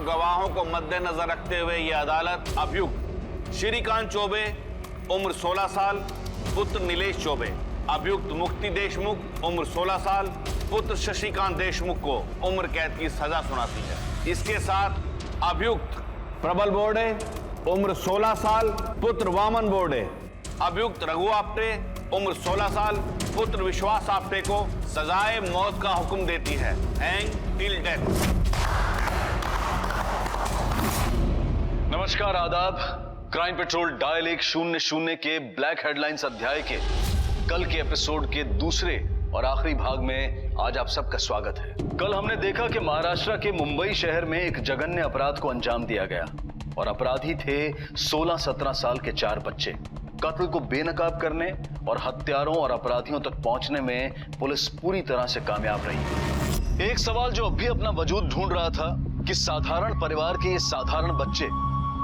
और गवाहों को मद्देनजर रखते हुए यह अदालत अभियुक्त श्रीकांत चौबे उम्र 16 साल पुत्र नीलेश चौबे, अभियुक्त मुक्ति देशमुख उम्र 16 साल पुत्र शशिकांत देशमुख को उम्र कैद की सजा सुनाती है। इसके साथ अभियुक्त प्रबल बोर्डे उम्र 16 साल पुत्र वामन बोर्डे, अभियुक्त रघु आप्टे उम्र 16 साल पुत्र विश्वास आप्टे को सजाए मौत का हुक्म देती है, हैंग टिल डेथ। नमस्कार, आदाब। क्राइम पेट्रोल डायल 100 के ब्लैक हेडलाइंस अध्याय के कल के एपिसोड के दूसरे और आखिरी भाग में आज आप सबका स्वागत है। कल हमने देखा कि महाराष्ट्र के मुंबई शहर में एक जघन्य अपराध को अंजाम दिया गया और अपराधी थे 16-17 साल के 4 बच्चे। कत्ल को बेनकाब करने और हत्यारों और अपराधियों तक पहुंचने में पुलिस पूरी तरह से कामयाब रही। एक सवाल जो अब भी अपना वजूद ढूंढ रहा था कि साधारण परिवार के ये साधारण बच्चे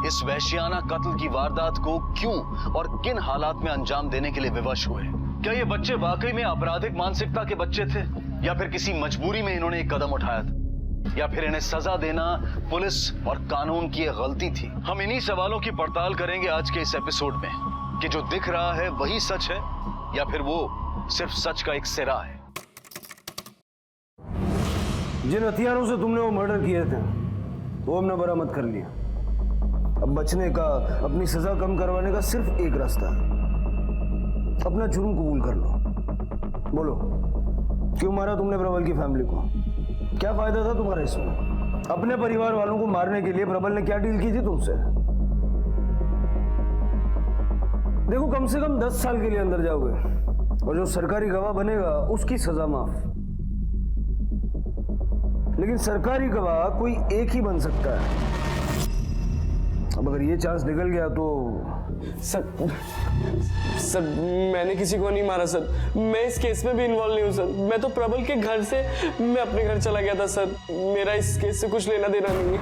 इस वहशियाना कत्ल की वारदात को क्यों और किन हालात में अंजाम देने के लिए विवश हुए। क्या ये बच्चे वाकई में आपराधिक मानसिकता के बच्चे थे या फिर किसी मजबूरी में इन्होंने एक कदम उठाया था या फिर इन्हें सजा देना पुलिस और कानून की एक गलती थी। हम इन्हीं सवालों की पड़ताल करेंगे आज के इस एपिसोड में कि जो दिख रहा है वही सच है या फिर वो सिर्फ सच का एक सिरा है। जिन हथियारों से तुमने वो मर्डर किए थे वो हमने बरामद कर लिया। अब बचने का, अपनी सजा कम करवाने का सिर्फ एक रास्ता है, अपना जुर्म कबूल कर लो। बोलो, क्यों मारा तुमने प्रबल की फैमिली को? क्या फायदा था तुम्हारा इसमें? अपने परिवार वालों को मारने के लिए प्रबल ने क्या डील की थी तुमसे? देखो, कम से कम 10 साल के लिए अंदर जाओगे और जो सरकारी गवाह बनेगा उसकी सजा माफ। लेकिन सरकारी गवाह कोई एक ही बन सकता है। अब अगर ये चांस निकल गया तो सर मैंने किसी को नहीं मारा सर। मैं इस केस में भी इन्वॉल्व नहीं हूँ सर। मैं तो प्रबल के घर से मैं अपने घर चला गया था सर। मेरा इस केस से कुछ लेना देना नहीं है।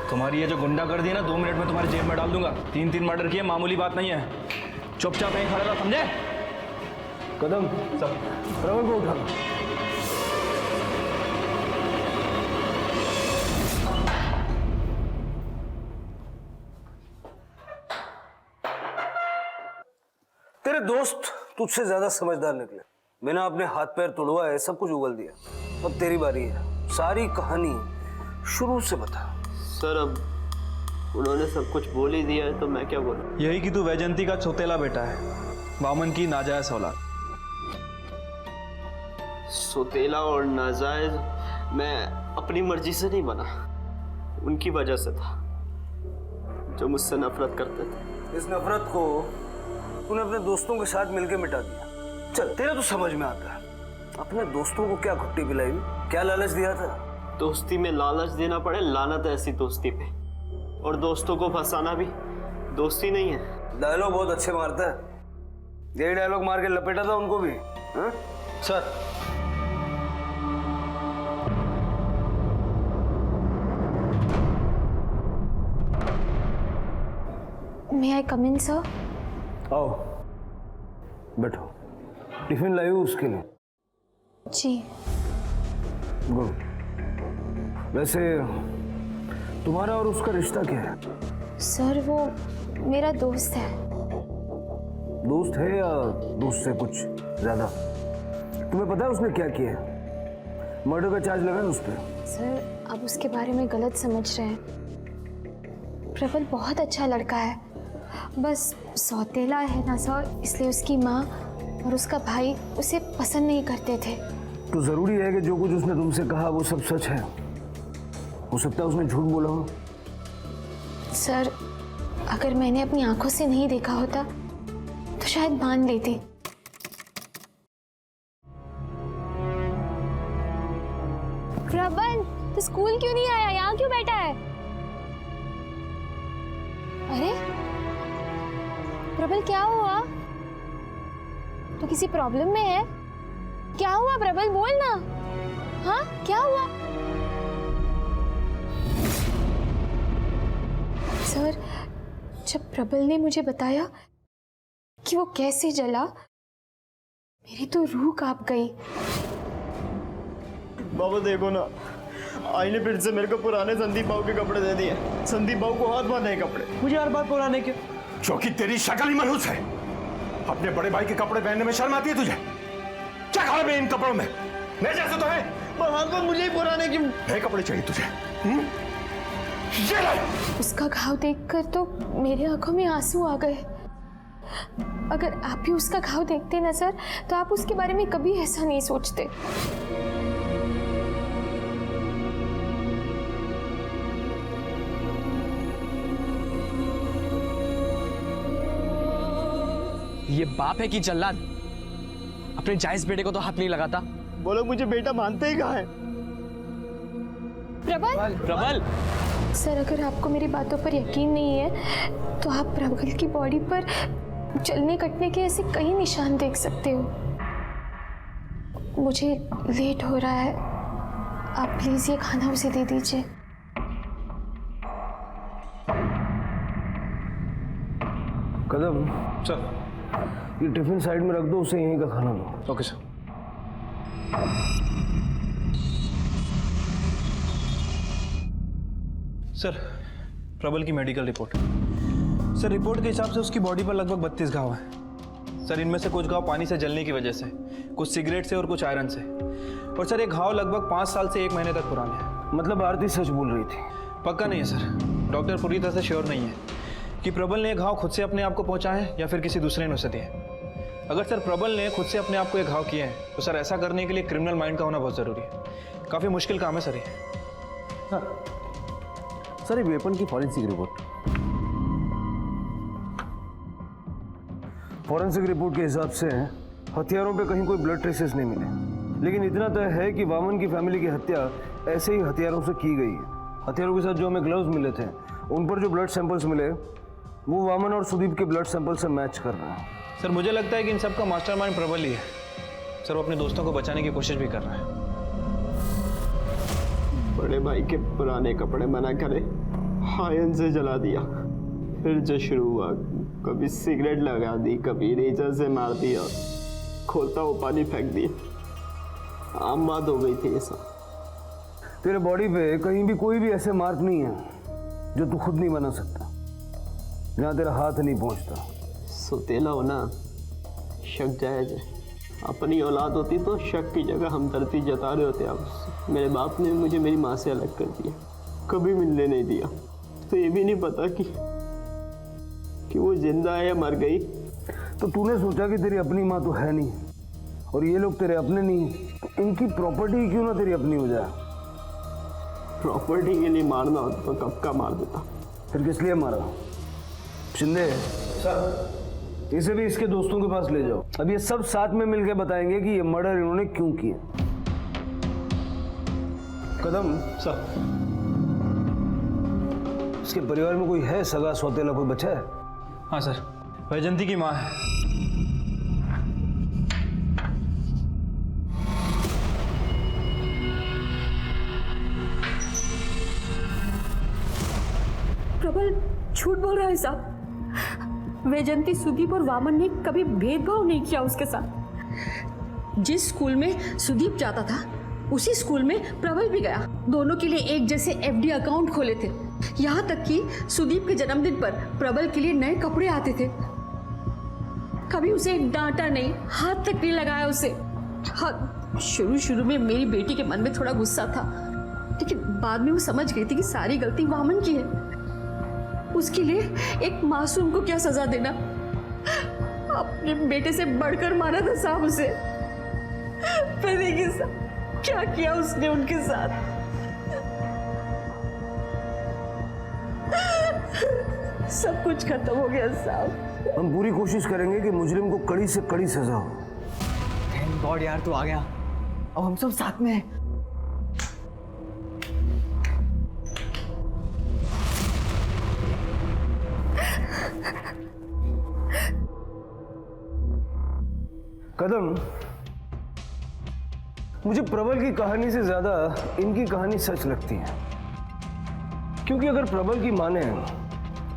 तुम्हारी ये जो गुंडागर्दी है ना, 2 मिनट में तुम्हारी जेब में डाल दूंगा। 3 मर्डर किए, मामूली बात नहीं है। चुपचाप यहीं खड़ा रहो, समझे? कदम सब प्रबल को उठा। तेरे दोस्त तुझसे ज्यादा समझदार निकले। बिना अपने हाथ पैर तुड़वाए सब कुछ उगल दिया। अब तेरी बारी है, सारी कहानी शुरू से बता। सर अब उन्होंने सब कुछ बोल ही दिया है तो मैं क्या बोलूं? यही कि तू वैजंती का चौतेला बेटा है, वामन की नाजायज औलाद। सौतेला और नाजायज मैं अपनी मर्जी से नहीं बना, उनकी वजह से था, जो मुझसे नफरत करते थे। इस नफरत को तूने अपने दोस्तों के साथ मिलकर मिटा दिया। चल, तेरा तो समझ में आता है। अपने दोस्तों को क्या घुट्टी पिलाई, क्या लालच दिया था? दोस्ती में लालच देना पड़े, लानत है ऐसी दोस्ती पे। और दोस्तों को फंसाना भी दोस्ती नहीं है। डायलॉग बहुत अच्छे मारता है। यही डायलॉग मार के लपेटा था उनको भी। हा? Sir, May I come in, sir? आओ, बैठो। टिफिन लाई हो उसके लिए? जी। गुड। वैसे तुम्हारा और उसका रिश्ता क्या है? सर वो मेरा दोस्त है। दोस्त है या दोस्त से कुछ ज्यादा? तुम्हें पता है उसने क्या किया? मर्डर का चार्ज लगा है उस पर। सर आप उसके बारे में गलत समझ रहे हैं। प्रबल बहुत अच्छा लड़का है, बस सौतेला है ना सर, इसलिए उसकी माँ और उसका भाई उसे पसंद नहीं करते थे। तो जरूरी है कि जो कुछ उसने तुमसे कहा वो सब सच है? हो सकता है उसने झूठ बोला हो। सर अगर मैंने अपनी आंखों से नहीं देखा होता तो शायद मान लेती। प्रबल तो स्कूल क्यों नहीं आया, यहाँ क्यों बैठा है? अरे प्रबल क्या हुआ? तो किसी प्रॉब्लम में है? क्या हुआ प्रबल, बोल ना। हाँ क्या हुआ? सर जब प्रबल ने मुझे बताया कि वो कैसे जला, मेरी तो रूह कांप गई। बाबा देखो ना, आई ने फिर से मेरे को पुराने संदीप बाबू के कपड़े दे दिए। संदीप बाबू को हाथ बांधे कपड़े। मुझे हर बात पुराने क्यों? क्योंकि तेरी शक्ल ही मनहूस है। अपने बड़े भाई के कपड़े पहनने में शर्म आती है तुझे? क्या खा रहे इन कपड़ों में? मेरे जैसे तो है। बाबा मुझे ही पुराने क्यों? नए कपड़े चाहिए तुझे? ये ले। उसका घाव देखकर तो मेरी आंखों में आंसू आ गए। अगर आप भी उसका घाव देखते ना सर, तो आप उसके बारे में कभी ऐसा नहीं सोचते। ये बाप है कि जल्लाद? अपने जायज बेटे को तो हाथ नहीं लगाता। बोलो मुझे बेटा मानते ही कहाँ है? प्रबल, प्रबल, सर अगर आपको मेरी बातों पर यकीन नहीं है तो आप प्रबल की बॉडी पर जलने कटने के ऐसे कई निशान देख सकते हो। मुझे लेट हो रहा है, आप प्लीज ये खाना उसे दे दीजिए। कदम, सर। ये टिफिन साइड में रख दो, उसे यहीं का खाना दो। Okay sir. सर, प्रबल की मेडिकल रिपोर्ट। सर, रिपोर्ट के हिसाब से उसकी बॉडी पर लगभग 32 घाव हैं। सर, इनमें से कुछ घाव पानी से जलने की वजह से, कुछ सिगरेट से और कुछ आयरन से। और सर, ये घाव लगभग 5 साल से 1 महीने तक पुराने हैं। मतलब आरती सच बोल रही थी? पक्का नहीं है सर। डॉक्टर पूरी तरह से श्योर नहीं है कि प्रबल ने घाव खुद से अपने आप को पहुंचा है या फिर किसी दूसरे ने उसे दिए। अगर सर प्रबल ने खुद से अपने आप को ये घाव किए हैं तो सर ऐसा करने के लिए क्रिमिनल माइंड का होना बहुत ज़रूरी है। काफ़ी मुश्किल काम है सर ये। सर, ये वेपन की फॉरेंसिक रिपोर्ट। फॉरेंसिक रिपोर्ट के हिसाब से हथियारों पे कहीं कोई ब्लड ट्रेसेस नहीं मिले, लेकिन इतना तय है कि वामन की फैमिली की हत्या ऐसे ही हथियारों से की गई है। हथियारों के साथ जो हमें ग्लव्स मिले थे, उन पर जो ब्लड सैंपल्स मिले वो वामन और सुदीप के ब्लड सैंपल से मैच कर रहे हैं। सर, मुझे लगता है कि इन सब का मास्टरमाइंड प्रबल ही है। सर, वो अपने दोस्तों को बचाने की कोशिश भी कर रहा है। बड़े भाई के पुराने कपड़े मना करे, आयन से जला दिया। फिर जो शुरू हुआ, कभी सिगरेट लगा दी, कभी रेजर से मार दिया, खोलता वो पानी फेंक दिया। आम बात हो गई थी ये सब। तेरे बॉडी पे कहीं भी कोई भी ऐसे मार्क नहीं है जो तू खुद नहीं बना सकता, जहाँ तेरा हाथ नहीं पहुँचता। सोतेला होना शक जायज है। अपनी औलाद होती तो शक की जगह हमदर्दी जता रहे होते आप। मेरे बाप ने मुझे मेरी माँ से अलग कर दिया, कभी मिलने नहीं दिया। तो ये भी नहीं पता कि वो जिंदा है या मर गई। तो तूने सोचा कि तेरी अपनी माँ तो है नहीं और ये लोग तेरे अपने नहीं हैं, तो इनकी प्रॉपर्टी क्यों ना तेरी अपनी हो जाए? प्रॉपर्टी के लिए मारना होता तो कब का मार देता। फिर किस लिए मारा? शिंदे सर, इसे भी इसके दोस्तों के पास ले जाओ। अब ये सब साथ में मिलकर बताएंगे कि ये मर्डर इन्होंने क्यों किया। कदम सर, इसके परिवार में कोई है सगा सौतेला, कोई बचा है? हाँ सर, वैजंती की माँ है। प्रबल झूठ बोल रहा है साहब। वैजंती, सुदीप और वामन ने कभी भेदभाव नहीं किया उसके साथ। जिस स्कूल में सुदीप जाता था उसी स्कूल में प्रबल भी गया। दोनों के लिए एक जैसे एफडी अकाउंट खोले थे। यहाँ तक कि सुदीप के जन्मदिन पर प्रबल के लिए नए कपड़े आते थे। कभी उसे डांटा नहीं, हाथ तक नहीं लगाया उसे। हाँ, शुरू में मेरी बेटी के मन में थोड़ा गुस्सा था, लेकिन बाद में वो समझ गई थी कि सारी गलती वामन की है। उसके लिए एक मासूम को क्या सजा देना? अपने बेटे से बढ़कर मारा था साहब उसे। पर देखिए साहब, क्या किया उसने उनके साथ। सब कुछ खत्म हो गया साहब। हम पूरी कोशिश करेंगे कि मुजरिम को कड़ी से कड़ी सजा हो। थैंक गॉड यार, तू आ गया। अब हम सब साथ में हैं। कदम, मुझे प्रबल की कहानी से ज्यादा इनकी कहानी सच लगती है। क्योंकि अगर प्रबल की माने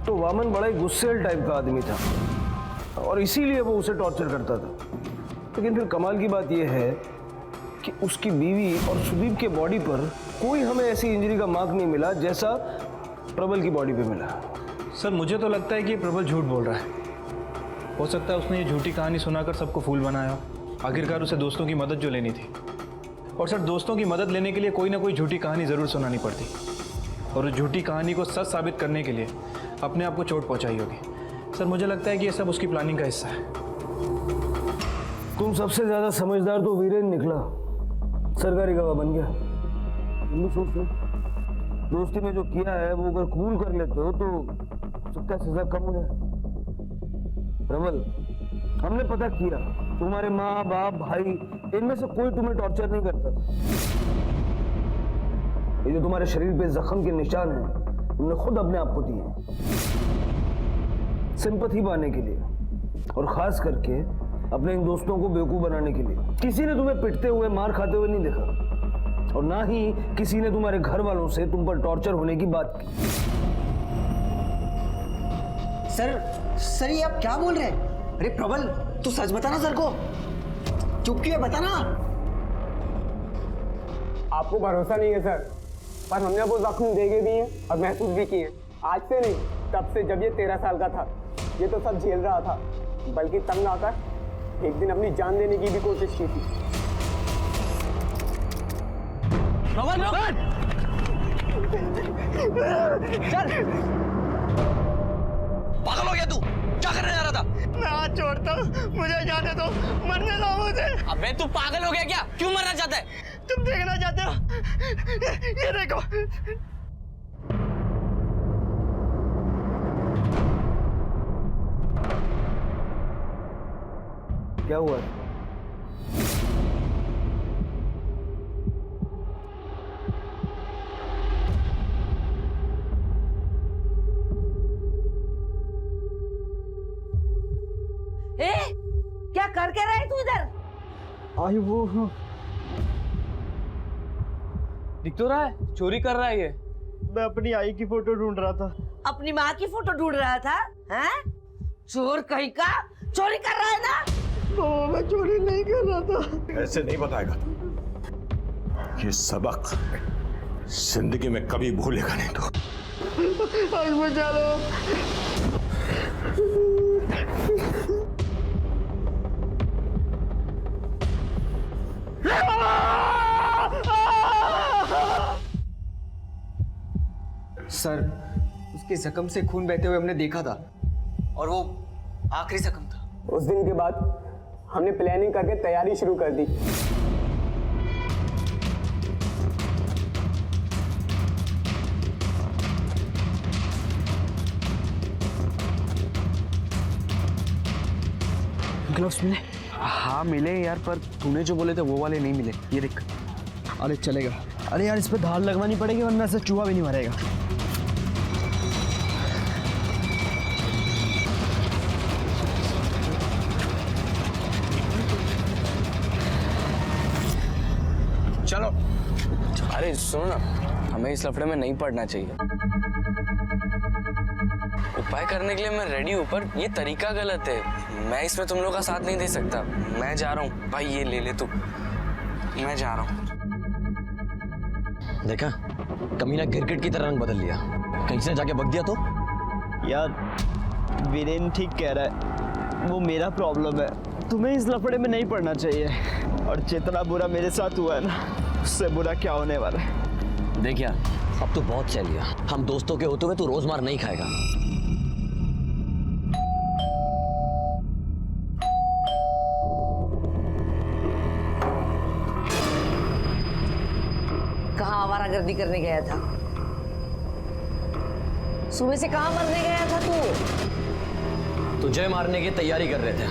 तो वामन बड़ा ही गुस्सेल टाइप का आदमी था और इसीलिए वो उसे टॉर्चर करता था। लेकिन फिर कमाल की बात यह है कि उसकी बीवी और सुदीप के बॉडी पर कोई हमें ऐसी इंजरी का मार्क नहीं मिला जैसा प्रबल की बॉडी पे मिला। सर मुझे तो लगता है कि ये प्रबल झूठ बोल रहा है। हो सकता है उसने ये झूठी कहानी सुनाकर सबको फूल बनाया हो। आखिरकार उसे दोस्तों की मदद जो लेनी थी, और सर दोस्तों की मदद लेने के लिए कोई ना कोई झूठी कहानी ज़रूर सुनानी पड़ती, और उस झूठी कहानी को सच साबित करने के लिए अपने आप को चोट पहुंचाई होगी। सर मुझे लगता है कि ये सब उसकी प्लानिंग का हिस्सा है। तुम सबसे ज्यादा समझदार तो वीरेन निकला, सरकारी गवाह बन गया। तुम सोच लो, दोस्ती में जो किया है वो अगर कबूल कर लेते हो तो सबका सजा कम हो जाए। प्रबल, हमने पता किया तुम्हारे माँ बाप भाई इनमें से कोई तुम्हें टॉर्चर नहीं करता। ये जो तुम्हारे शरीर पे जख्म के निशान हैं तुमने खुद अपने आप को दिए सिंपैथी पाने के लिए, और खास करके अपने इन दोस्तों को बेवकूफ बनाने के लिए। किसी ने तुम्हें पिटते हुए मार खाते हुए नहीं देखा, और ना ही किसी ने तुम्हारे घर वालों से तुम पर टॉर्चर होने की बात की। सर ये आप क्या बोल रहे हैं? अरे प्रबल, तू सच बता ना सर को। चुप क्यों है, बता ना। आपको भरोसा नहीं है सर, पर हमने वो जख्म देखे भी हैं और महसूस भी किए हैं। आज से नहीं, तब से जब ये 13 साल का था। ये तो सब झेल रहा था, बल्कि तंग आकर एक दिन अपनी जान देने की भी कोशिश की थी। पागल हो गया तू? क्या करने जा रहा था? मैं हाथ छोड़ता हूँ, मुझे जाने दो, मरने दो मुझे। अबे तू पागल हो गया क्या? क्यों मरना चाहता है? तुम देखना चाहते हो? ये देखो। क्या हुआ? क्या कर के रहा है तू इधर? आई वो दिख तो रहा है, चोरी कर रहा है ये। मैं अपनी आई की फोटो ढूंढ रहा था। अपनी माँ की फोटो ढूंढ रहा था? हैं? चोर कहीं का, चोरी कर रहा है ना? मैं चोरी नहीं कर रहा था। ऐसे नहीं बताएगा, ये सबक जिंदगी में कभी भूलेगा नहीं तो। आज बचा लो। सर, उसके जख्म से खून बहते हुए हमने देखा था, और वो आखिरी जख्म था। उस दिन के बाद हमने प्लानिंग करके तैयारी शुरू कर दी। ग्लव्स मिले? हाँ मिले यार, पर तूने जो बोले थे वो वाले नहीं मिले। ये देख। अरे चलेगा। अरे यार, इस पे धार लगवानी पड़ेगी वरना से चूहा भी नहीं मरेगा। चलो। अरे सुनो ना, हमें इस लफड़े में नहीं पड़ना चाहिए। उपाय करने के लिए मैं रेडी हूँ, पर ये तरीका गलत है। मैं इसमें तुम लोग का साथ नहीं दे सकता। मैं जा रहा हूँ भाई, ये ले ले तू। मैं जा रहा हूँ। देखा, कमीना गिरगिट की तरह रंग बदल लिया। कहीं से जाके बग दिया तो? यार वीरेन ठीक कह रहा है, वो मेरा प्रॉब्लम है। तुम्हें इस लफड़े में नहीं पड़ना चाहिए, और जितना बुरा मेरे साथ हुआ है ना, उससे बुरा क्या होने वाला है। देख यार, अब तो बहुत सह लिया। हम दोस्तों के होते हुए तू रोज मार नहीं खाएगा। कहाँ आवारागर्दी करने गया था? सुबह से कहाँ मरने गया था तू? तुझे मारने की तैयारी कर रहे थे।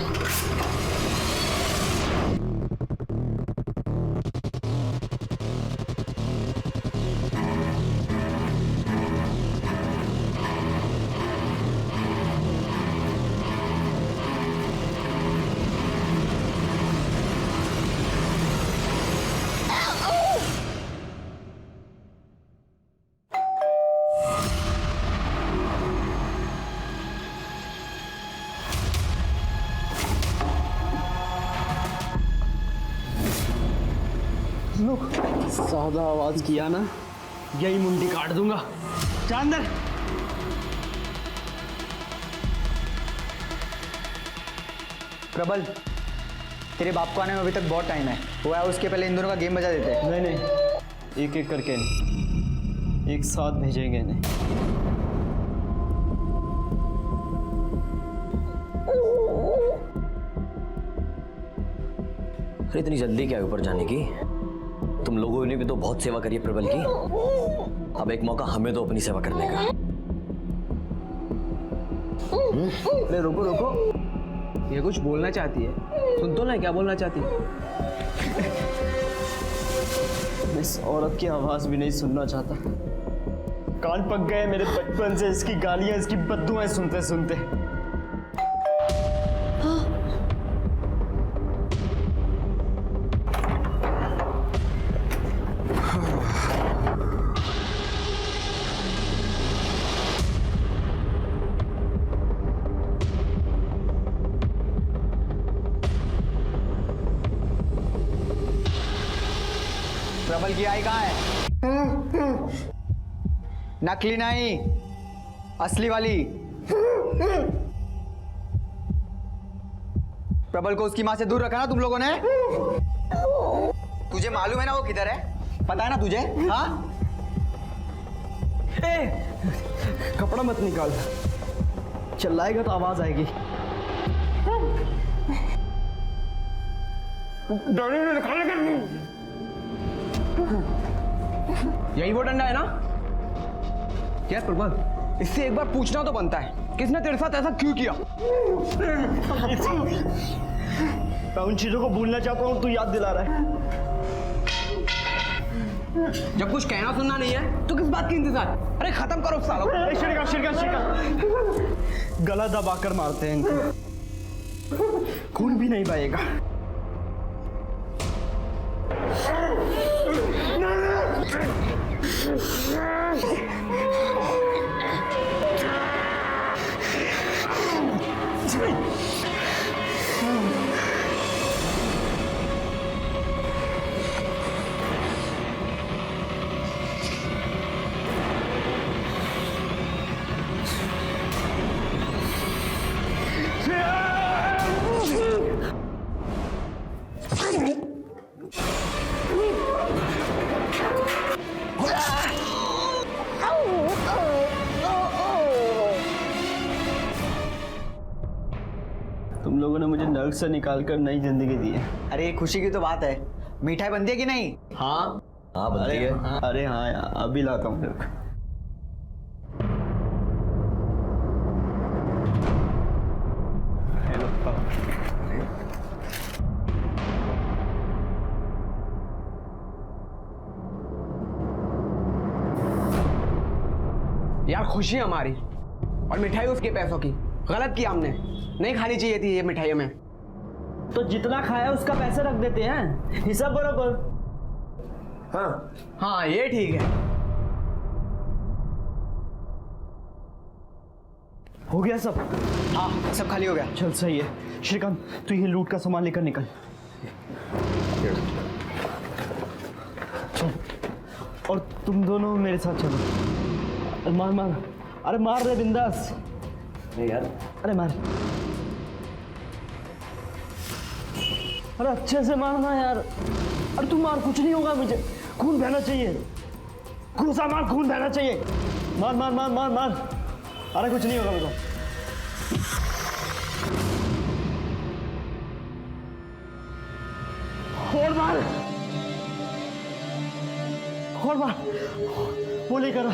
रुक। ज्यादा आवाज किया ना यही मुंडी काट दूंगा। जा अंदर। प्रबल, तेरे बाप को आने में अभी तक बहुत टाइम है। वो है उसके पहले इन दोनों का गेम बजा देते हैं। नहीं, एक एक करके एक साथ भेजेंगे इन्हें। अरे इतनी जल्दी क्या है ऊपर जाने की? तुम लोगों ने भी तो बहुत सेवा करी है प्रबल की। अब एक मौका हमें दो अपनी सेवा करने का। अरे रुको रुको, ये कुछ बोलना चाहती है। सुन तो ना क्या बोलना चाहती है। मैं इस औरत की आवाज भी नहीं सुनना चाहता। कान पक गए मेरे बचपन से इसकी गालियां, इसकी बद्दुआएं सुनते सुनते। प्रबल की आई कहाँ है? नकली नहीं, असली वाली। प्रबल को उसकी माँ से दूर रखा ना तुम लोगों ने। तुझे मालूम है ना वो किधर है? पता है ना तुझे? हाँ? कपड़ा मत निकाल, चिल्लाएगा तो आवाज आएगी। यही वो डंडा है ना? क्या प्रबल, इससे एक बार पूछना तो बनता है, किसने तेरे साथ ऐसा क्यों किया? मैं उन चीजों को भूलना चाहता हूँ, तू याद दिला रहा है। जब कुछ कहना सुनना नहीं है तो किस बात की इंतजार? अरे खत्म करो सालों। गला दबाकर मारते हैं इनको, खून भी नहीं बहेगा। तुम लोगों ने मुझे नर्क से निकालकर नई जिंदगी दी है। अरे खुशी की तो बात है। मिठाई बनती है कि नहीं? हाँ हाँ बनती है। अरे हाँ यार, अभी लाता हूँ। यार खुशी हमारी और मिठाई उसके पैसों की। गलत किया हमने, नहीं खानी चाहिए थी ये मिठाई हमें। तो जितना खाया उसका पैसा रख देते हैं, हिसाब बराबर। हाँ ये ठीक है। हो गया सब? हाँ सब खाली हो गया। चल सही है। श्रीकांत तू ये लूट का सामान लेकर निकल। चल, और तुम दोनों मेरे साथ चलो। अरे मार मार, अरे मार रे बिंदास। यार अरे मार, अरे अच्छे से मारना यार। अरे तू मार, कुछ नहीं होगा, मुझे खून बहना चाहिए। घुसा मार, खून बहना चाहिए। मार मार मार मार मार। अरे कुछ नहीं होगा मुझे। और मार, और मार। वो लेकर आ,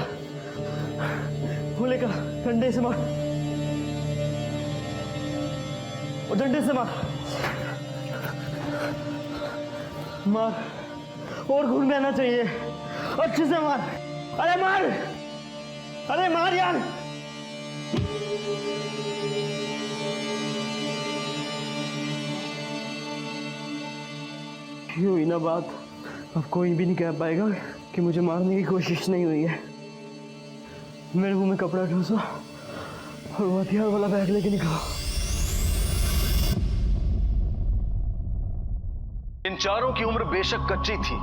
वो लेकर डंडे से मार, और डंडे से मार मार। और खून बहना चाहिए, अच्छे से मार। अरे मार, अरे मार यार। हुई ना बात, अब कोई भी नहीं कह पाएगा कि मुझे मारने की कोशिश नहीं हुई है। मेरे मुंह में कपड़ा ठूसा और वो हथियार वाला बैग लेके निकला। इन चारों की उम्र बेशक कच्ची थी,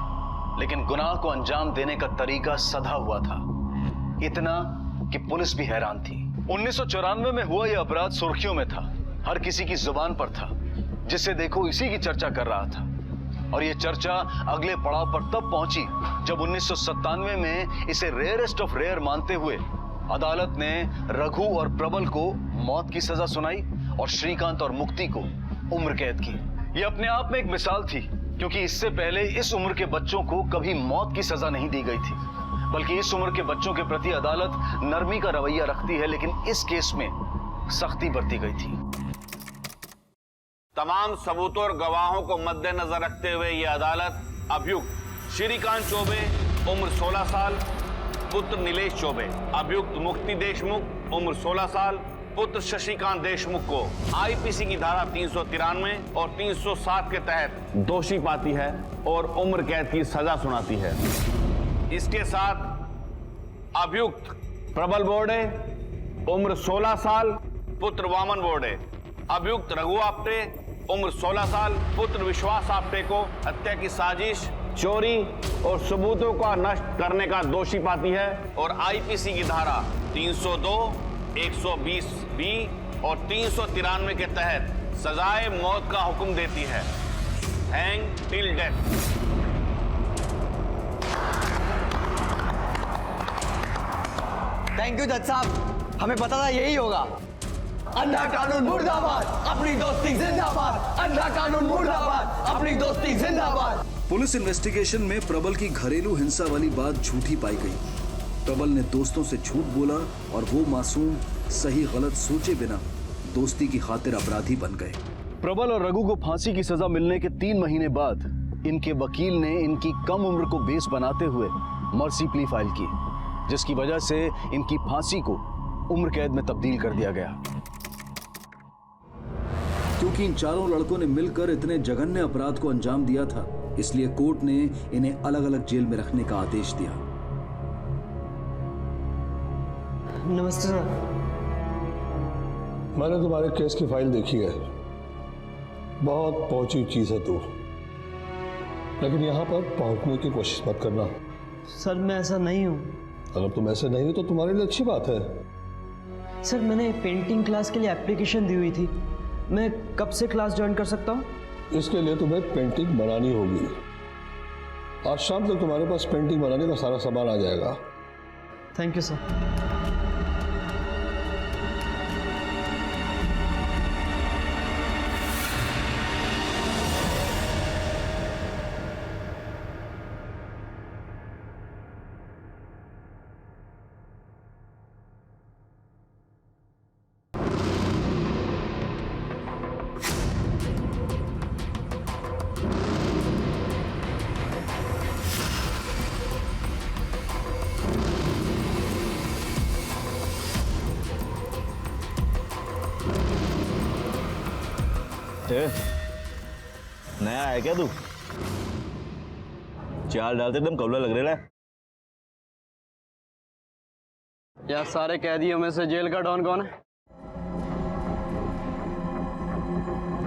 लेकिन गुनाह को अंजाम देने का तरीका सधा हुआ था, इतना कि पुलिस भी हैरान थी। 1994 में हुआ यह अपराध सुर्खियों में था, हर किसी की जुबान पर था, जिसे देखो इसी की चर्चा कर रहा था। और यह चर्चा अगले पड़ाव पर तब पहुंची जब 1997 में इसे रेयरेस्ट ऑफ रेयर मानते हुए अदालत ने रघु और प्रबल को मौत की सजा सुनाई और श्रीकांत और मुक्ति को उम्र कैद की। यह अपने आप में एक मिसाल थी, क्योंकि इससे पहले इस उम्र के बच्चों को कभी मौत की सजा नहीं दी गई थी, बल्कि इस उम्र के बच्चों के प्रति अदालत नरमी का रवैया रखती है, लेकिन इस केस में सख्ती बरती गई थी। तमाम सबूतों और गवाहों को मद्देनजर रखते हुए यह अदालत अभियुक्त श्रीकांत चौबे उम्र 16 साल पुत्र नीलेश चौबे, अभियुक्त मुक्ति देशमुख उम्र 16 साल पुत्र शशिकांत देशमुख को आईपीसी की धारा 393 और 307 के तहत दोषी पाती है और उम्र कैद की सजा सुनाती है। इसके साथ अभियुक्त प्रबल बोर्डे उम्र 16 साल पुत्र वामन बोर्डे, अभियुक्त रघु आप्टे उम्र 16 साल पुत्र विश्वास आप्टे को हत्या की साजिश, चोरी और सबूतों का नष्ट करने का दोषी पाती है और आईपीसी की धारा 302, 120 बी और 393 के तहत सजाए मौत का हुक्म देती है, hang till death. Thank you जज साहब, हमें पता था यही होगा। अंधा कानून मुर्दाबाद, अपनी दोस्ती जिंदाबाद। अंधा कानून मुर्दाबाद, अपनी दोस्ती जिंदाबाद। पुलिस इन्वेस्टिगेशन में प्रबल की घरेलू हिंसा वाली बात झूठी पाई गई। प्रबल ने दोस्तों से झूठ बोला और वो मासूम सही गलत सोचे बिना दोस्ती की खातिर अपराधी बन गए। प्रबल और रघु को फांसी की सजा मिलने के 3 महीने बाद इनके वकील ने इनकी कम उम्र को बेस बनाते हुए मर्सी प्ली फाइल की, जिसकी वजह से इनकी फांसी को उम्र कैद में तब्दील कर दिया गया। क्योंकि इन चारों लड़कों ने मिलकर इतने जघन्य अपराध को अंजाम दिया था, इसलिए कोर्ट ने इन्हें अलग अलग जेल में रखने का आदेश दिया। नमस्ते सर। मैंने तुम्हारे केस की फाइल देखी है, बहुत पहुंची चीज है तू, लेकिन यहां पर पहुंचने की कोशिश मत करना। सर मैं ऐसा नहीं हूँ। अगर तुम ऐसे नहीं हो तो तुम्हारे लिए अच्छी बात है। सर मैंने पेंटिंग क्लास के लिए एप्लीकेशन दी हुई थी, मैं कब से क्लास ज्वाइन कर सकता हूँ? इसके लिए तुम्हें पेंटिंग बनानी होगी। आज शाम तक तुम्हारे पास पेंटिंग बनाने का सारा सामान आ जाएगा। Thank you sir. नया है क्या तू? चाल डालते एकदम कबला लग रहा है। यार सारे कैदियों में से जेल का डॉन कौन है?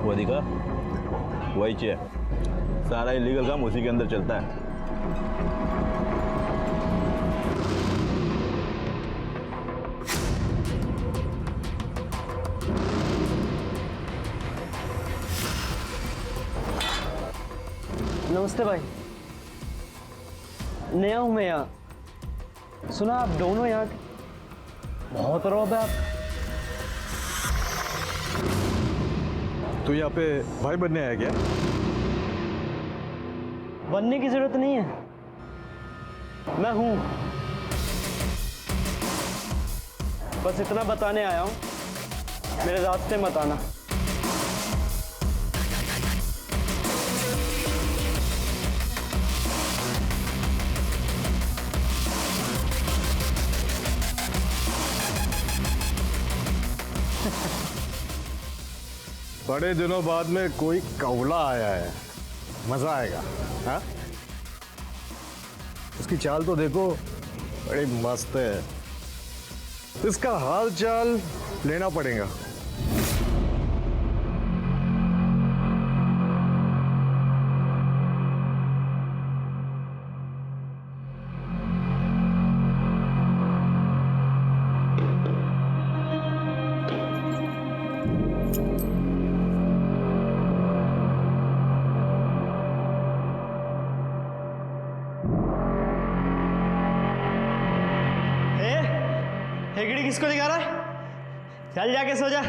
वो दिखा, वही चे, सारा इलीगल काम उसी के अंदर चलता है। नमस्ते भाई, नया हूँ मैं यहाँ। सुना आप दोनों यहाँ के, बहुत रौब है आप। तू यहाँ पे भाई बनने आया क्या? बनने की जरूरत नहीं है, मैं हूँ। बस इतना बताने आया हूँ, मेरे रास्ते मत आना। बड़े दिनों बाद में कोई कौला आया है, मजा आएगा। हाँ, उसकी चाल तो देखो, बड़ी मस्त है। इसका हाल चाल लेना पड़ेगा। हेगड़ी किसको दिखा रहा है? चल जाके सो जा।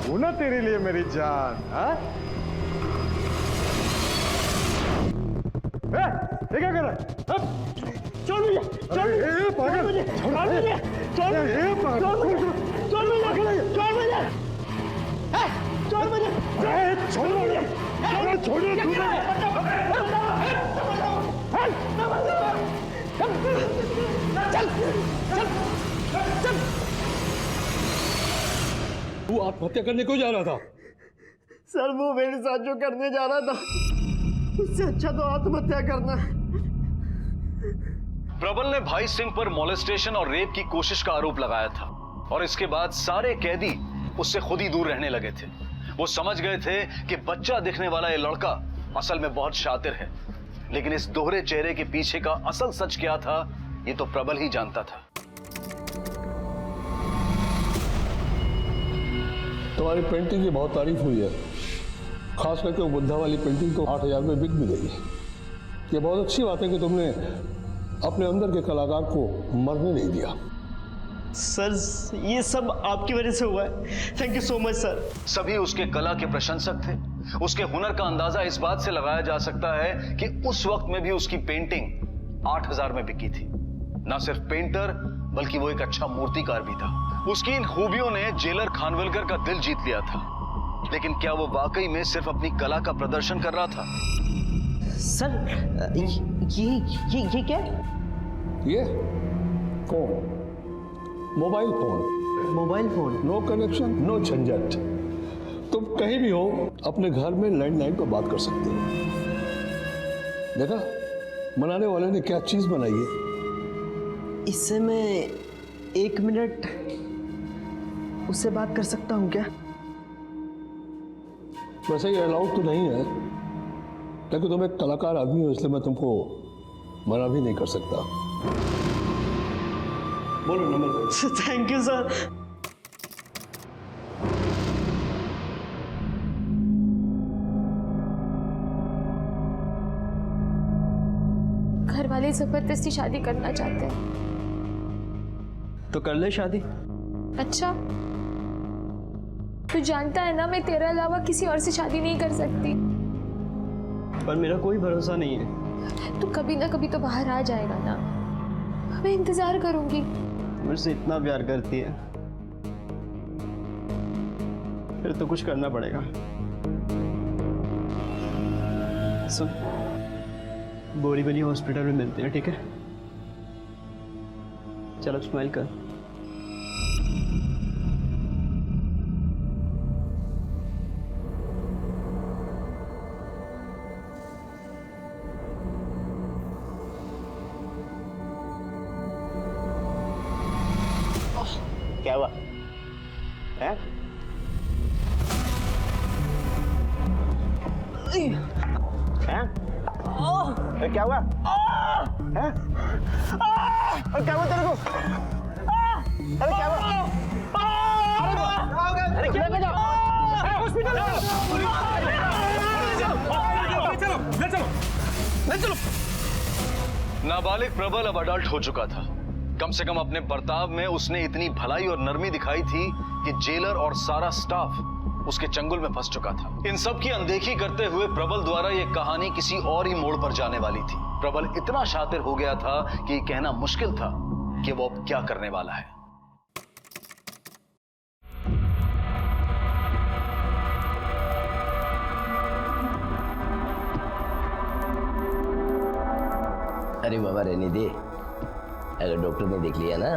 हूं ना तेरे लिए मेरी जान। हाँ ये क्या कर रहा है? छोड़ मुझे, छोड़ मुझे, पागल, छोड़ मुझे, छोड़ मुझे, छोड़ मुझे, छोड़ मुझे, छोड़ मुझे, छोड़ मुझे, छोड़ मुझे, छोड़ मुझे, छोड़ मुझे। तू आत्महत्या करने क्यों जा रहा था? सर वो मेरे साथ जो करने जा रहा था उससे अच्छा तो आत्महत्या करना है। प्रबल ने भाई सिंह पर मॉलेस्टेशन और रेप की कोशिश का आरोप लगाया था और इसके बाद सारे कैदी उससे खुद ही दूर रहने लगे थे। वो समझ गए थे कि बच्चा दिखने वाला ये लड़का असल में बहुत शातिर है, लेकिन इस दोहरे चेहरे के पीछे का असल सच क्या था ये तो प्रबल ही जानता था। तुम्हारी पेंटिंग की बहुत तारीफ हुई है, खास करके वो बुद्धा वाली पेंटिंग तो 8,000 में बिक भी गई। ये बहुत अच्छी बात है कि तुमने अपने अंदर के कलाकार को मरने नहीं दिया। सर ये सब आपकी वजह से हुआ है। Thank you so much sir. सभी उसके कला के प्रशंसक थे। उसके हुनर का अंदाजा इस बात से लगाया जा सकता है कि उस वक्त में भी उसकी पेंटिंग 8,000 में बिकी थी। न सिर्फ पेंटर बल्कि वो एक अच्छा मूर्तिकार भी था। उसकी इन खूबियों ने जेलर खानविलकर का दिल जीत लिया था, लेकिन क्या वो वाकई में सिर्फ अपनी कला का प्रदर्शन कर रहा था? सर ये क्या? ये phone, mobile phone. Mobile phone? No connection, no झंझट। तुम कहीं भी हो अपने घर में लैंडलाइन पर बात कर सकते हो। देखा बनाने वाले ने क्या चीज बनाई है। इससे मैं 1 मिनट उससे बात कर सकता हूँ क्या? वैसे ये अलाउड तो नहीं है, लेकिन तुम एक कलाकार आदमी हो इसलिए मैं तुमको मना भी नहीं कर सकता। बोलो नंबर। Thank you sir. घर वाले जबरदस्ती शादी करना चाहते हैं। तो कर ले शादी। अच्छा तू जानता है ना मैं तेरे अलावा किसी और से शादी नहीं कर सकती। पर मेरा कोई भरोसा नहीं है। तू कभी ना कभी तो बाहर आ जाएगा ना, मैं इंतजार करूंगी। मुझसे इतना प्यार करती है फिर तो कुछ करना पड़ेगा। सुन बोरीवली हॉस्पिटल में मिलते हैं, ठीक है? चलो स्माइल कर। क्या हुआ है? क्या हुआ है? क्या हुआ तेरे को? अरे क्या हुआ? अरे क्या लेके जाओ हॉस्पिटल। ले चलो। नाबालिग प्रबल अब अडल्ट हो चुका था। कम से कम अपने बर्ताव में उसने इतनी भलाई और नरमी दिखाई थी कि जेलर और सारा स्टाफ उसके चंगुल में फंस चुका था। इन सब की अनदेखी करते हुए प्रबल द्वारा यह कहानी किसी और ही मोड़ पर जाने वाली थी। प्रबल इतना शातिर हो गया था कि यह कहना मुश्किल था कि वो अब क्या करने वाला है। अरे बाबा रहने दे, अगर डॉक्टर ने देख लिया ना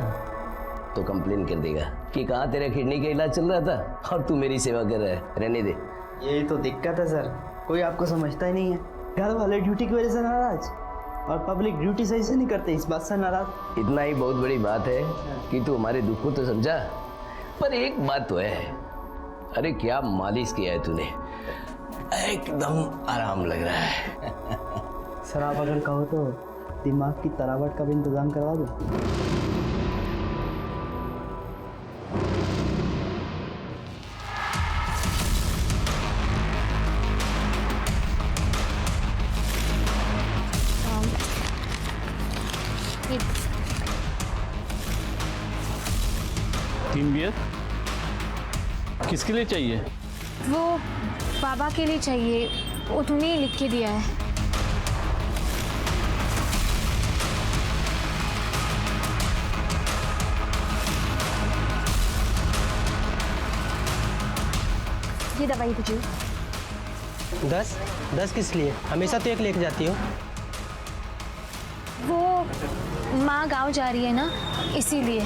तो कंप्लेन कर देगा कि कहाँ तेरा किडनी का इलाज चल रहा था और तू मेरी सेवा कर रहा है। रहने दे। यही तो दिक्कत है सर, कोई आपको समझता ही नहीं है। घर वाले ड्यूटी की वजह से नाराज और पब्लिक ड्यूटी सही से नहीं करते, इस बात से नाराज। इतना ही बहुत बड़ी बात है कि तू हमारे दुख को तो समझा। पर एक बात तो है, अरे क्या मालिश किया है तूने, एकदम आराम लग रहा है। सर आप अगर कहो तो दिमाग की तरावट का भी इंतजाम करवा दो। तीन बियर किसके लिए चाहिए? वो बाबा के लिए चाहिए, वो तूने ही लिख के दिया है। ये दवाई दीजिए। 10 किस लिए? हमेशा तो एक लेके जाती हो। वो माँ गाँव जा रही है ना, इसीलिए।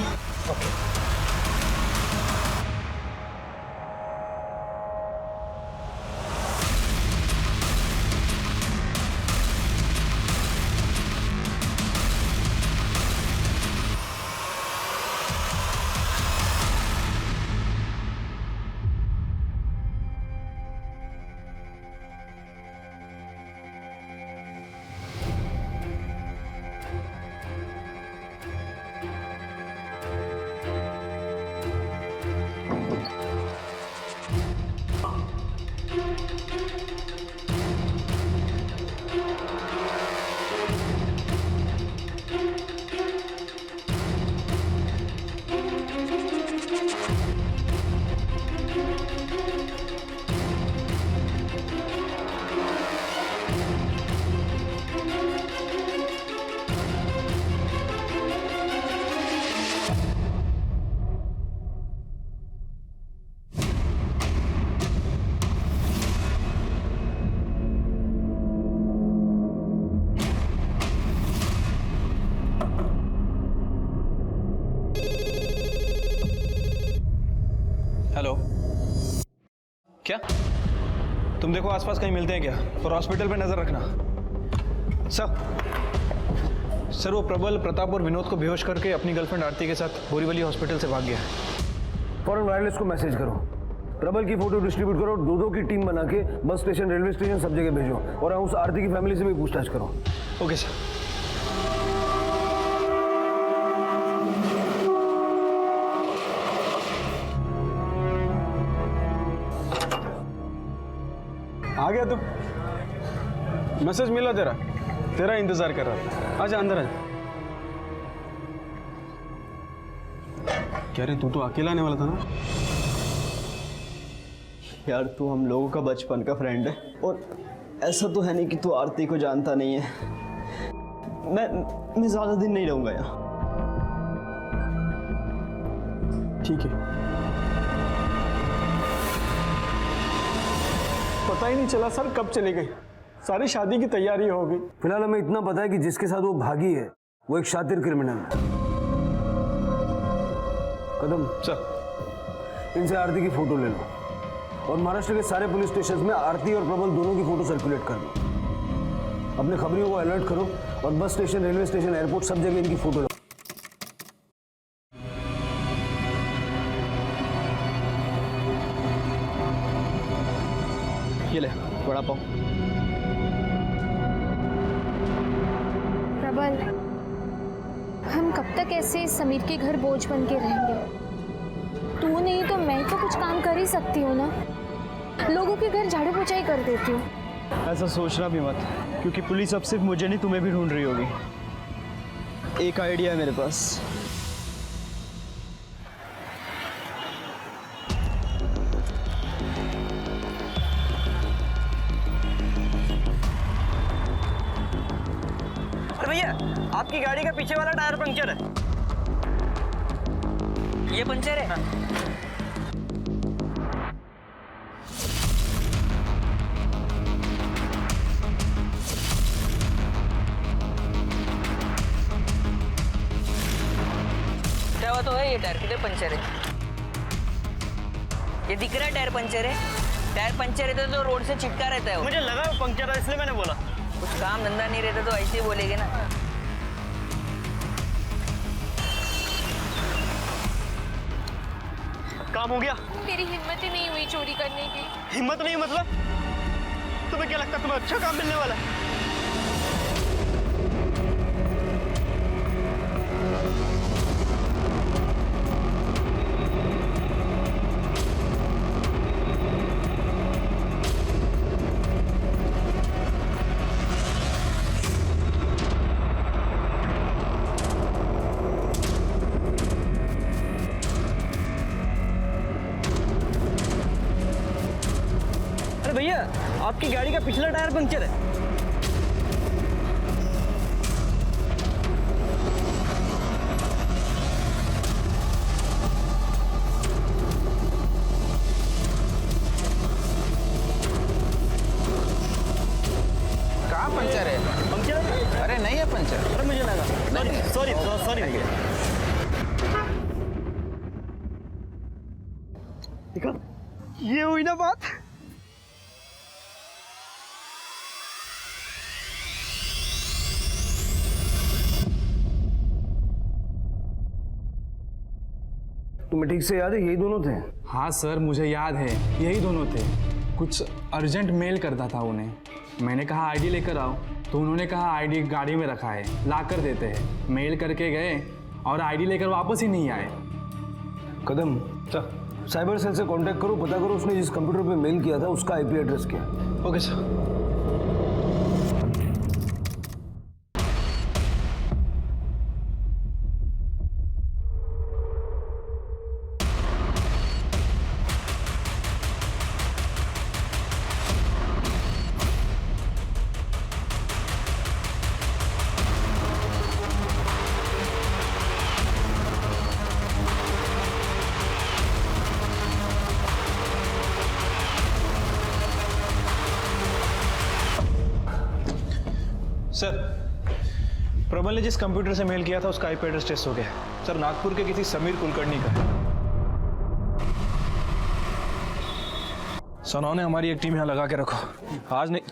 हेलो, क्या तुम देखो आसपास कहीं मिलते हैं क्या, और हॉस्पिटल पे नजर रखना। सर वो प्रबल, प्रताप और विनोद को बेहोश करके अपनी गर्लफ्रेंड आरती के साथ बोरीवली हॉस्पिटल से भाग गया है। फौरन वायरलेस को मैसेज करो, प्रबल की फोटो डिस्ट्रीब्यूट करो, दो की टीम बना के बस स्टेशन, रेलवे स्टेशन सब जगह भेजो, और उस आरती की फैमिली से भी पूछताछ करो। Okay sir. आ गया तू? मैसेज मिला तेरा इंतजार कर रहा था। आजा अंदर आजा। क्या रे, तू तो अकेला आने वाला था ना? यार तू हम लोगों का बचपन का फ्रेंड है, और ऐसा तो है नहीं कि तू आरती को जानता नहीं है। मैं ज्यादा दिन नहीं रहूंगा यहाँ। ठीक है। पता ही नहीं चला सर कब चली गई, सारी शादी की तैयारी हो गई। फिलहाल हमें इतना पता है कि जिसके साथ वो भागी है वो एक शातिर क्रिमिनल है। कदम सर, इनसे आरती की फोटो ले लो, और महाराष्ट्र के सारे पुलिस स्टेशन में आरती और प्रबल दोनों की फोटो सर्कुलेट कर दो। अपने खबरियों को अलर्ट करो, और bus station, railway station, airport सब जगह इनकी फोटो लो। ये ले बड़ा पाव। प्रबल, हम कब तक ऐसे समीर के घर बोझ बन के रहेंगे? तू नहीं तो मैं तो कुछ काम कर ही सकती हूँ ना, लोगों के घर झाड़ू पोछाई कर देती हूँ। ऐसा सोचना भी मत, क्योंकि पुलिस अब सिर्फ मुझे नहीं तुम्हें भी ढूंढ रही होगी। एक आइडिया है मेरे पास। भैया, आपकी गाड़ी का पीछे वाला टायर पंक्चर है। ये पंक्चर है? क्या हुआ तो है, ये टायर किधर पंक्चर है? ये दिख रहा है टायर पंक्चर है। टायर पंक्चर रहता तो रोड से चिपका रहता है वो। मुझे लगा वो पंक्चर है, इसलिए मैंने बोला। कुछ काम धंधा नहीं रहता तो ऐसे ही बोलेगे ना। काम हो गया? मेरी हिम्मत ही नहीं हुई चोरी करने की। हिम्मत नहीं मतलब? तुम्हें क्या लगता है तुम्हें अच्छा काम मिलने वाला है? अरे भैया, आपकी गाड़ी का पिछला टायर पंक्चर है। कहाँ पंचर है? पंक्चर है? अरे नहीं है पंचर। अरे मुझे लगा। सॉरी भैया। देखा, ये हुई ना बात। तुम्हें ठीक से याद है यही दोनों थे? हाँ सर, मुझे याद है, यही दोनों थे। कुछ अर्जेंट मेल करता था उन्हें। मैंने कहा आईडी लेकर आओ, तो उन्होंने कहा आईडी गाड़ी में रखा है, ला कर देते हैं। मेल करके गए और आईडी लेकर वापस ही नहीं आए। कदम, साइबर सेल से कांटेक्ट करो, पता करो उसने जिस कंप्यूटर पे मेल किया था उसका आईपी एड्रेस क्या है। Okay sir. सर, प्रबल ने जिस कंप्यूटर से मेल किया था उसका आईपी एड्रेस टेस्ट हो गया है। सर, नागपुर के किसी समीर कुलकर्णी का है। सनौ ने हमारी एक टीम यहाँ लगा के रखो, आज नहीं।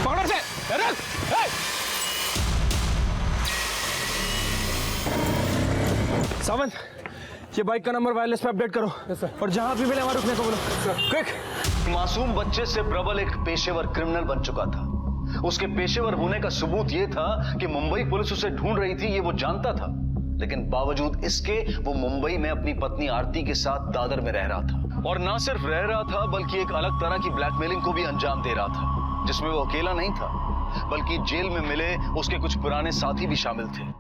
पकड़ो से, सावंत, ये बाइक का नंबर वायरलेस पे अपडेट करो। और जहां भी मिले हमारे रुकने को बोलो। क्विक। मासूम बच्चे से प्रबल एक पेशेवर क्रिमिनल बन चुका था। उसके पेशेवर होने का सबूत यह था कि मुंबई पुलिस उसे ढूंढ रही थी, ये वो जानता था। लेकिन बावजूद इसके वो मुंबई में अपनी पत्नी आरती के साथ दादर में रह रहा था। और ना सिर्फ रह रहा था बल्कि एक अलग तरह की ब्लैकमेलिंग को भी अंजाम दे रहा था, जिसमें वो अकेला नहीं था बल्कि जेल में मिले उसके कुछ पुराने साथी भी शामिल थे।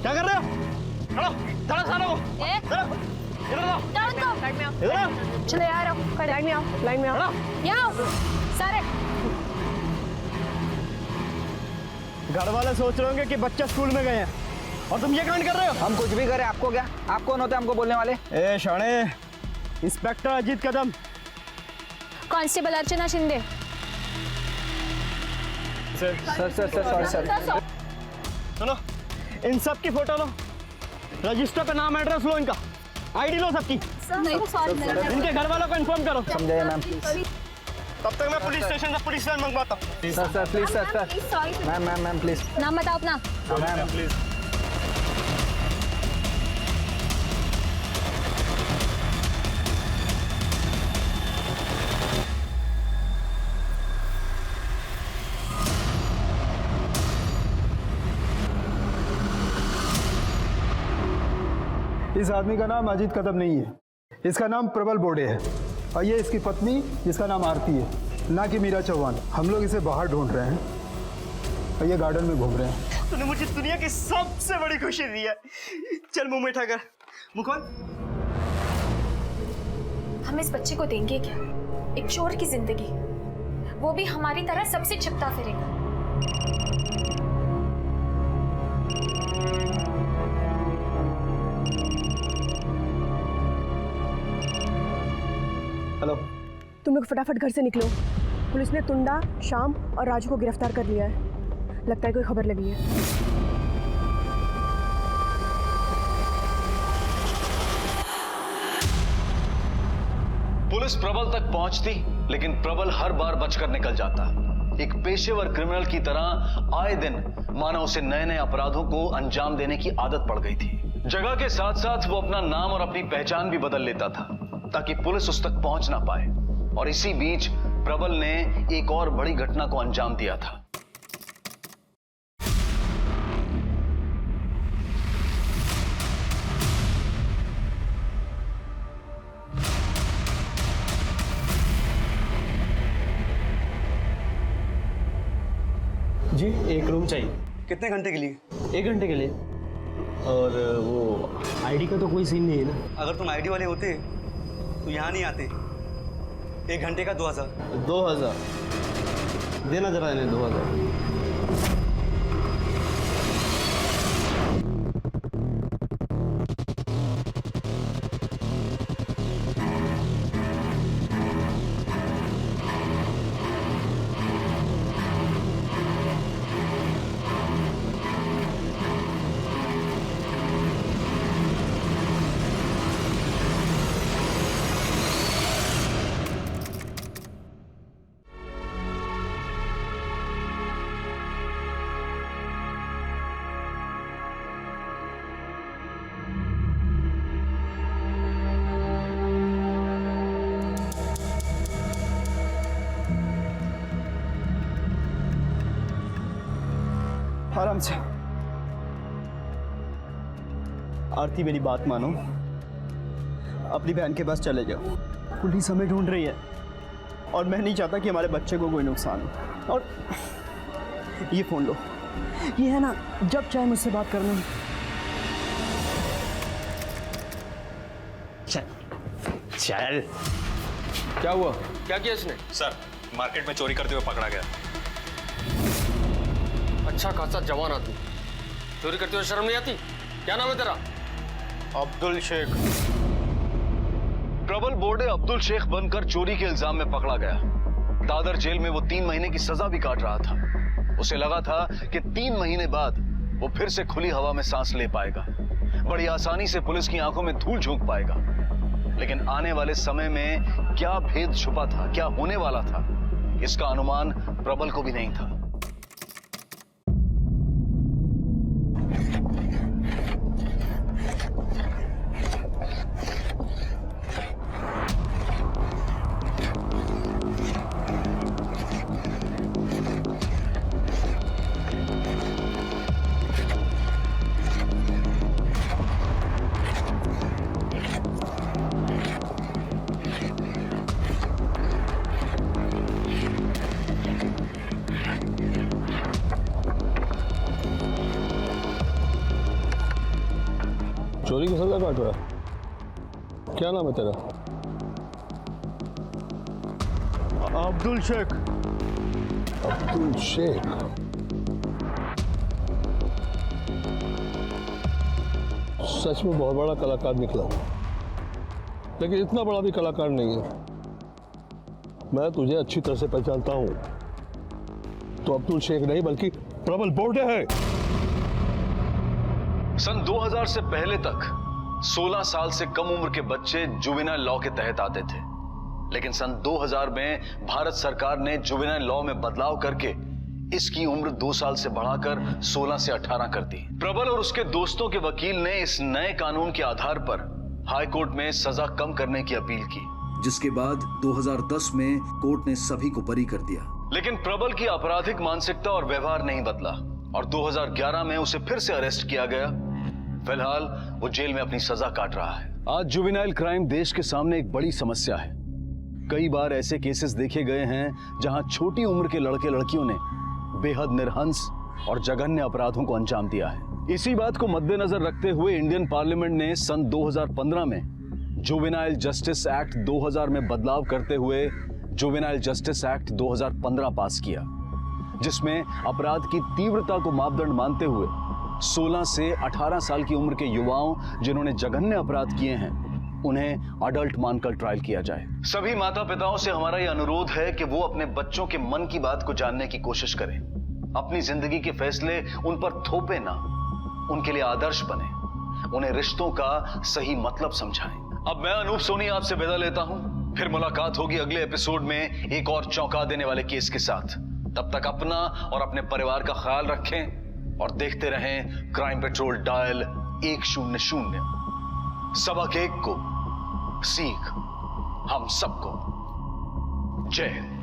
क्या कर रहे हो? खड़ो, धड़क सालों को। इधर आओ। इधर आओ। चलो यार, आओ, लाइन में आओ, लाइन में आओ, यहाँ आओ सारे। घर वाले सोच रहे होंगे कि बच्चे स्कूल में गए हैं और तुम ये कांड कर रहे हो। हम कुछ भी करें, आपको क्या? आप कौन होते हैं हमको बोलने वाले? ए शाणे, इंस्पेक्टर अजीत कदम। कांस्टेबल अर्चना शिंदे। सर। सुनो, इन सब की फोटो लो, रजिस्टर पे नाम एड्रेस लो, इनका आईडी लो सबकी। इनके घर वालों को इन्फॉर्म करो। समझाइए मैम। तब तक मैं पुलिस स्टेशन से पुलिस वैन मंगवाता हूँ। Sir please sir. Ma'am please. नाम बताओ अपना। Ma'am please. इस आदमी का नाम अजीत कदम नहीं है, इसका नाम प्रबल बोडे है और ये इसकी पत्नी जिसका नाम आरती है, ना कि मीरा चौहान। हम लोग इसे बाहर ढूंढ रहे हैं और ये गार्डन में घूम रहे हैं। तूने मुझे दुनिया की सबसे बड़ी खुशी दी है। चल मुंह मीठा कर। मुंह खोल। हम इस बच्चे को देंगे क्या? एक चोर की जिंदगी, वो भी हमारी तरह सबसे छिपता फिरेगा। हेलो, तुम लोग फटाफट घर से निकलो। पुलिस ने तुंडा, श्याम और राजू को गिरफ्तार कर लिया है। लगता है कोई खबर लगी है। पुलिस प्रबल तक पहुंचती, लेकिन प्रबल हर बार बचकर निकल जाता। एक पेशेवर क्रिमिनल की तरह आए दिन मानो उसे नए नए अपराधों को अंजाम देने की आदत पड़ गई थी। जगह के साथ साथ वो अपना नाम और अपनी पहचान भी बदल लेता था ताकि पुलिस उस तक पहुंच ना पाए। और इसी बीच प्रबल ने एक और बड़ी घटना को अंजाम दिया था। जी एक रूम चाहिए। कितने घंटे के लिए? 1 घंटे के लिए। और वो आईडी का तो कोई सीन नहीं है ना? अगर तुम आईडी वाले होते तो यहाँ नहीं आते। 1 घंटे का 2000। 2000 देना जरा इन्हें 2000। आराम से। आरती मेरी बात मानो, अपनी बहन के पास चले जाओ। पुलिस हमें ढूंढ रही है और मैं नहीं चाहता कि हमारे बच्चे को कोई नुकसान हो। और ये फोन लो, ये है ना, जब चाहे मुझसे बात करना। चल। क्या हुआ? क्या किया इसने? सर मार्केट में चोरी करते हुए पकड़ा गया। अच्छा खासा जवान आदमी, चोरी करते हुए शर्म नहीं आती? क्या नाम है तेरा? अब्दुल शेख। प्रबल बोर्डे अब्दुल शेख बनकर चोरी के इल्जाम में पकड़ा गया। दादर जेल में वो 3 महीने की सजा भी काट रहा था। उसे लगा था कि 3 महीने बाद वो फिर से खुली हवा में सांस ले पाएगा, बड़ी आसानी से पुलिस की आंखों में धूल झोंक पाएगा। लेकिन आने वाले समय में क्या भेद छुपा था, क्या होने वाला था, इसका अनुमान प्रबल को भी नहीं था। चोरी की सजा काट रहा है? क्या नाम है तेरा? अब्दुल शेख। अब्दुल शेख। सच में बहुत बड़ा कलाकार निकला, लेकिन इतना बड़ा भी कलाकार नहीं है। मैं तुझे अच्छी तरह से पहचानता हूं। तो अब्दुल शेख नहीं बल्कि प्रबल बोर्डे है। सन 2000 से पहले तक 16 साल से कम उम्र के बच्चे जुवेनाइल लॉ के तहत आते थे, लेकिन सन 2000 में भारत सरकार ने जुवेनाइल लॉ में बदलाव करके इसकी उम्र 2 साल से बढ़ाकर 16 से 18 कर दी। प्रबल और उसके दोस्तों के वकील ने इस नए कानून के आधार पर हाई कोर्ट में सजा कम करने की अपील की, जिसके बाद 2010 में कोर्ट ने सभी को बरी कर दिया। लेकिन प्रबल की आपराधिक मानसिकता और व्यवहार नहीं बदला और 2011 में उसे फिर से अरेस्ट किया गया। फिलहाल वो जेल में अपनी सजा काट रहा है। आज जुवेनाइल क्राइम देश के सामने एक बड़ी समस्या है। कई बार ऐसे केसेस देखे गए हैं जहां छोटी उम्र के लड़के लड़कियों ने बेहद निर्हंस और जघन्य अपराधों को अंजाम दिया है। इसी बात को मद्देनजर रखते हुए इंडियन पार्लियामेंट ने सन 2015 में जुवेनाइल जस्टिस एक्ट 2000 में बदलाव करते हुए जुवेनाइल जस्टिस एक्ट 2015 पास किया, जिसमें अपराध की तीव्रता को मापदंड मानते हुए 16 से 18 साल की उम्र के युवाओं जिन्होंने जघन्य अपराध किए हैं उन्हें अडल्ट मानकर ट्रायल किया जाए। सभी माता पिताओं से हमारा यह अनुरोध है कि वो अपने बच्चों के मन की बात को जानने की कोशिश करें, अपनी जिंदगी के फैसले उन पर थोपे ना, उनके लिए आदर्श बने, उन्हें रिश्तों का सही मतलब समझाएं। अब मैं अनूप सोनी आपसे विदा लेता हूं, फिर मुलाकात होगी अगले एपिसोड में एक और चौंका देने वाले केस के साथ। तब तक अपना और अपने परिवार का ख्याल रखें और देखते रहें क्राइम पेट्रोल डायल 100। सबक एक को सीख हम सबको। जय हिंद।